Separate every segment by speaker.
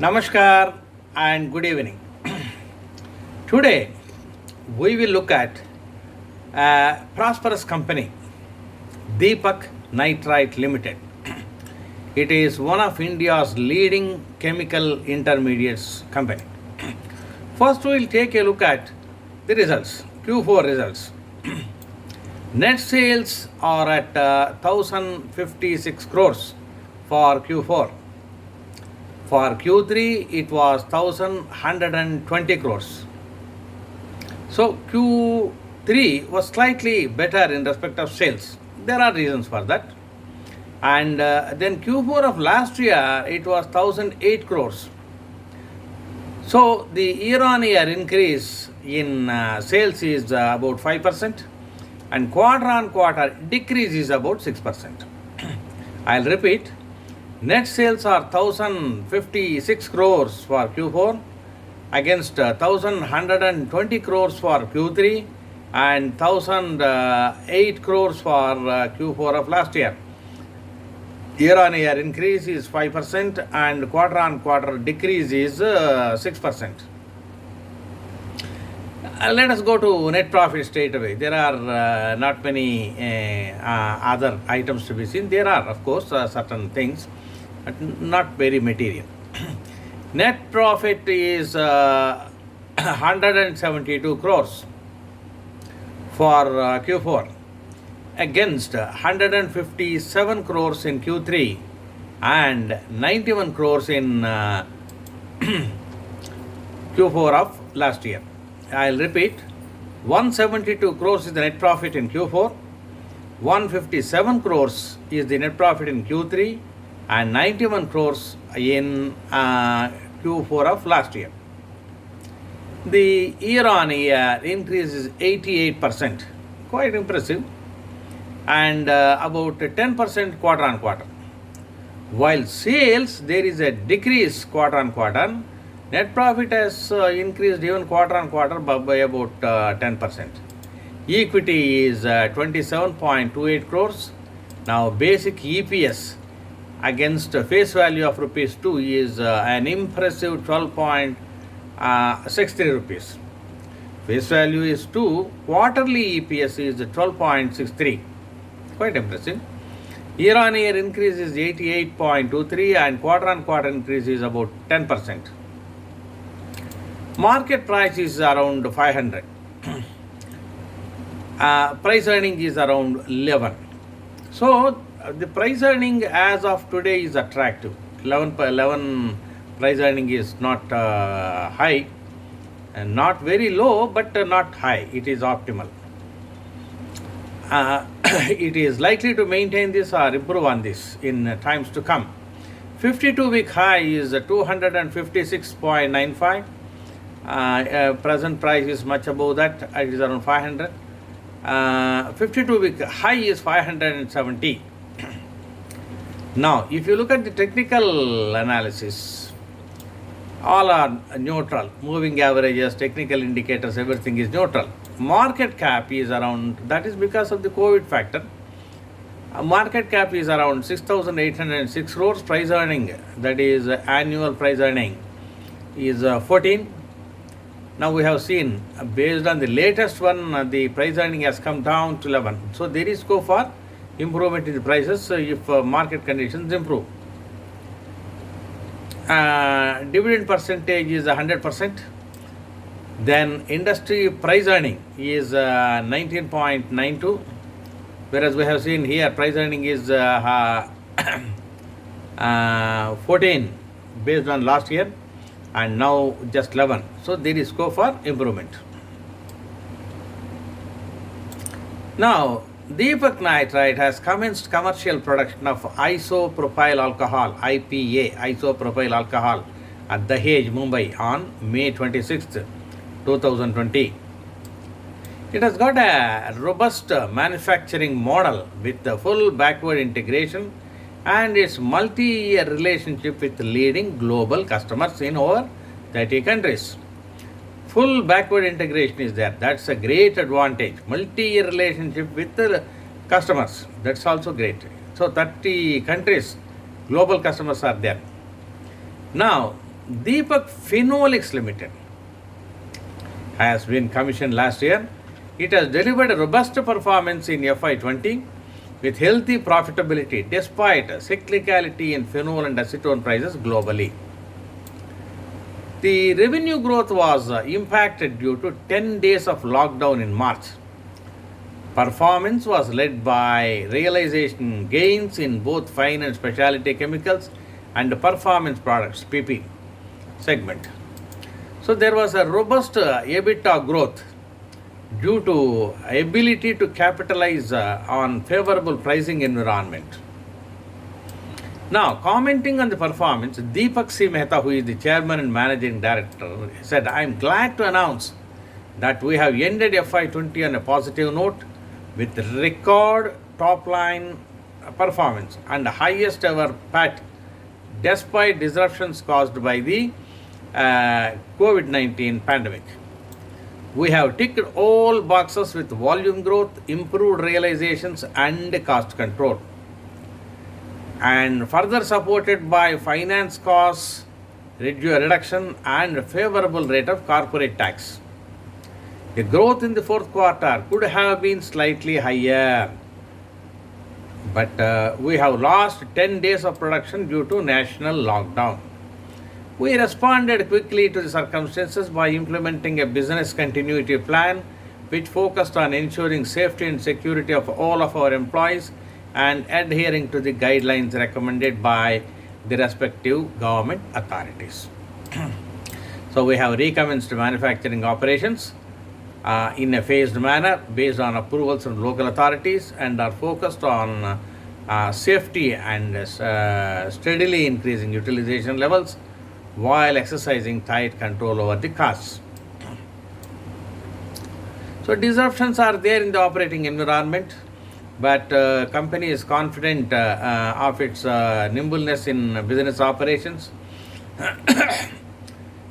Speaker 1: Namaskar and good evening. Today we will look at a prosperous company, Deepak Nitrite Ltd. It is one of India's leading chemical intermediates company. First we will take a look at the results, Q4 results. Net sales are at 1056 crores for Q4. For Q3, it was 1120 crores. So Q3 was slightly better in respect of sales. There are reasons for that. And then Q4 of last year, it was 1008 crores. So the year-on-year increase in sales is about 5%, and quarter-on-quarter decrease is about 6%. I'll repeat. Net sales are 1056 crores for Q4 against 1120 crores for Q3 and 1008 crores for Q4 of last year. Year-on-year increase is 5% and quarter-on-quarter decrease is 6%. Let us go to net profit straight away. There are not many other items to be seen. There are, of course, certain things, but not very material. Net profit is 172 crores for Q4 against 157 crores in Q3 and 91 crores in Q4 of last year. I'll repeat, 172 crores is the net profit in Q4, 157 crores is the net profit in Q3 and 91 crores in Q4 of last year. The year-on-year increase is 88%, quite impressive, and about 10% quarter-on-quarter. While sales, there is a decrease quarter-on-quarter, net profit has increased even quarter-on-quarter by about 10%. Equity is 27.28 crores. Now basic EPS against face value of rupees 2 is an impressive 12.63 rupees. Face value is 2, quarterly EPS is 12.63. Quite impressive. Year-on-year increase is 88.23 and quarter-on-quarter increase is about 10%. Market price is around 500. Price earning is around 11. So the price earning as of today is attractive. 11 price earning is not high and not very low, but not high. It is optimal. It is likely to maintain this or improve on this in times to come. 52-week high is 256.95. Present price is much above that. It is around 500. 52-week high is 570. Now, if you look at the technical analysis, all are neutral. Moving averages, technical indicators, everything is neutral. Market cap is around, that is because of the COVID factor. Market cap is around 6,806 crores. Price earning, that is annual price earning, is 14. Now we have seen, based on the latest one, the price earning has come down to 11. So there is scope for improvement in the prices if market conditions improve. Dividend percentage is 100%. Then industry price earning is 19.92, whereas we have seen here price earning is 14 based on last year and now just 11. So there is scope for improvement. Now, Deepak Nitrite has commenced commercial production of isopropyl alcohol, IPA, isopropyl alcohol at Dahej, Mumbai on May 26th, 2020. It has got a robust manufacturing model with the full backward integration and its multi-year relationship with leading global customers in over 30 countries. Full backward integration is there. That's a great advantage. Multi-year relationship with the customers. That's also great. So 30 countries, global customers are there. Now, Deepak Phenolics Ltd has been commissioned last year. It has delivered a robust performance in FY20 with healthy profitability despite cyclicality in phenol and acetone prices globally. The revenue growth was impacted due to 10 days of lockdown in March. Performance was led by realization gains in both fine and specialty chemicals and performance products (PP) segment. So there was a robust EBITDA growth due to ability to capitalize on favorable pricing environment. Now, commenting on the performance, Deepak C. Mehta, who is the chairman and managing director, said, "I am glad to announce that we have ended FY20 on a positive note with record top line performance and highest ever PAT despite disruptions caused by the COVID-19 pandemic. We have ticked all boxes with volume growth, improved realizations and cost control, and further supported by finance costs reduction and favorable rate of corporate tax. The growth in the fourth quarter could have been slightly higher, but we have lost 10 days of production due to national lockdown. We responded quickly to the circumstances by implementing a business continuity plan which focused on ensuring safety and security of all of our employees and adhering to the guidelines recommended by the respective government authorities." So we have recommenced manufacturing operations in a phased manner based on approvals from local authorities and are focused on safety and steadily increasing utilization levels while exercising tight control over the costs. So disruptions are there in the operating environment, but company is confident of its nimbleness in business operations.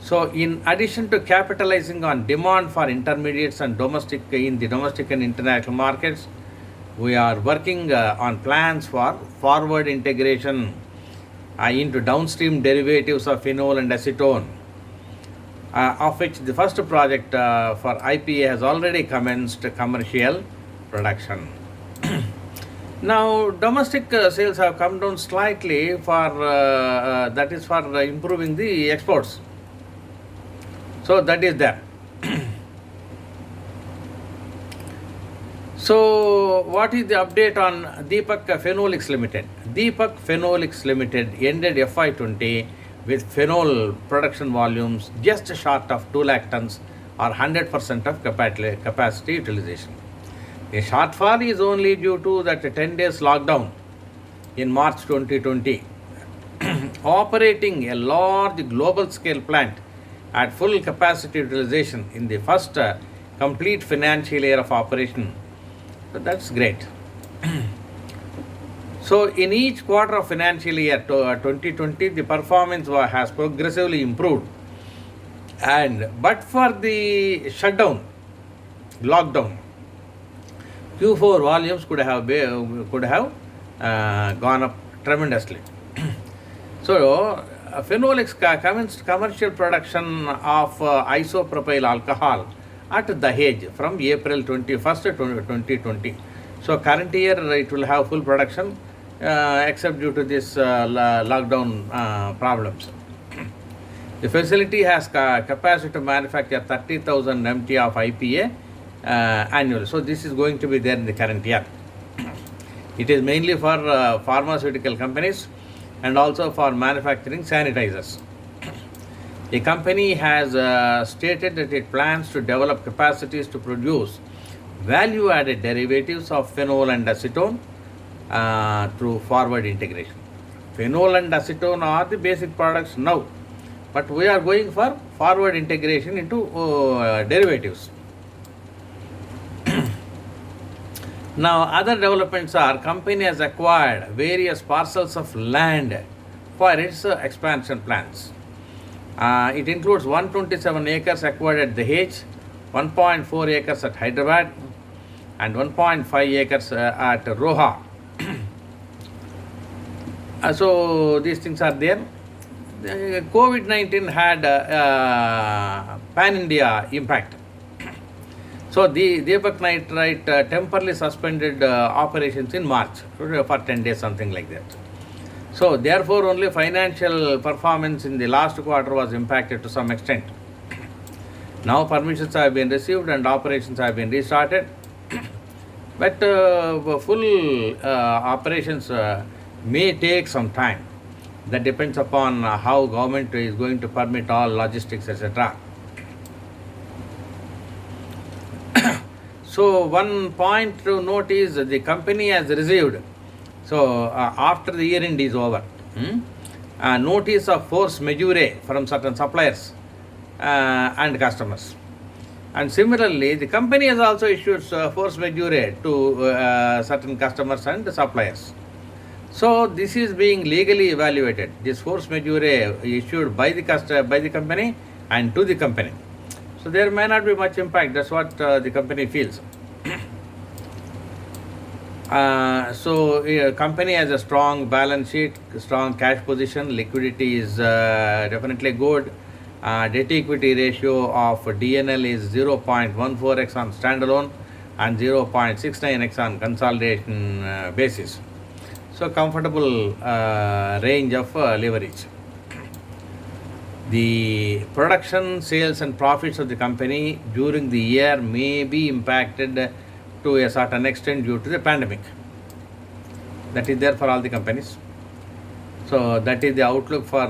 Speaker 1: So in addition to capitalizing on demand for intermediates and in the domestic and international markets, we are working on plans for forward integration into downstream derivatives of phenol and acetone, of which the first project for IPA has already commenced commercial production. Now, domestic sales have come down slightly for that is for improving the exports. So that is there. So what is the update on Deepak Phenolics Ltd? Deepak Phenolics Ltd ended FY20 with phenol production volumes just short of 2 lakh tons or 100% of capacity utilization. The shortfall is only due to that 10 days lockdown in March 2020. Operating a large global scale plant at full capacity utilization in the first complete financial year of operation. So that's great. So in each quarter of financial year 2020, the performance has progressively improved. But for the lockdown, Q4 volumes could have gone up tremendously. So Phenolics commenced commercial production of isopropyl alcohol at Dahej from April 21st, 2020. So current year it will have full production except due to this lockdown problems. The facility has capacity to manufacture 30,000 MT of IPA annually. So this is going to be there in the current year. It is mainly for pharmaceutical companies and also for manufacturing sanitizers. The company has stated that it plans to develop capacities to produce value-added derivatives of phenol and acetone through forward integration. Phenol and acetone are the basic products now, but we are going for forward integration into derivatives. Now, other developments are company has acquired various parcels of land for its expansion plans. It includes 127 acres acquired at Dahej, 1.4 acres at Hyderabad, and 1.5 acres at Roha. So these things are there. COVID-19 had pan-India impact. So the Deepak Nitrite temporarily suspended operations in March for 10 days, something like that. So therefore only financial performance in the last quarter was impacted to some extent. Now permissions have been received and operations have been restarted. But full operations may take some time. That depends upon how government is going to permit all logistics, etc. So one point to note is the company has received, so after the year end is over, a notice of force majeure from certain suppliers and customers. And similarly, the company has also issued force majeure to certain customers and suppliers. So this is being legally evaluated. This force majeure issued by the company and to the company. So there may not be much impact. That's what the company feels. So company has a strong balance sheet, strong cash position, liquidity is definitely good. Debt equity ratio of DNL is 0.14x on standalone and 0.69x on consolidation basis. So comfortable range of leverage. The production, sales and profits of the company during the year may be impacted to a certain extent due to the pandemic. That is there for all the companies. So that is the outlook for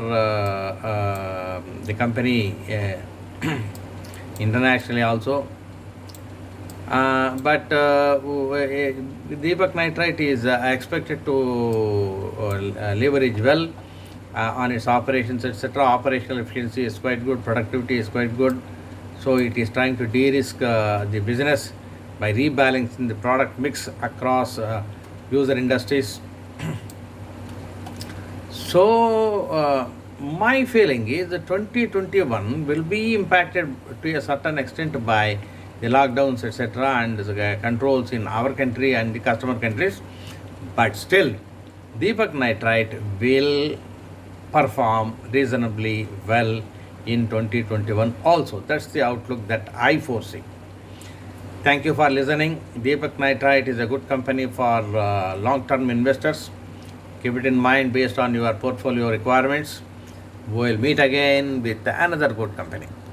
Speaker 1: the company internationally also. But Deepak Nitrite is expected to leverage well on its operations, etc. Operational efficiency is quite good, productivity is quite good. So it is trying to de-risk the business by rebalancing the product mix across user industries. So my feeling is that 2021 will be impacted to a certain extent by the lockdowns, etc., and the controls in our country and the customer countries. But still, Deepak Nitrite will perform reasonably well in 2021 also. That's the outlook that I foresee. Thank you for listening. Deepak Nitrite is a good company for long-term investors. Keep it in mind based on your portfolio requirements. We'll meet again with another good company.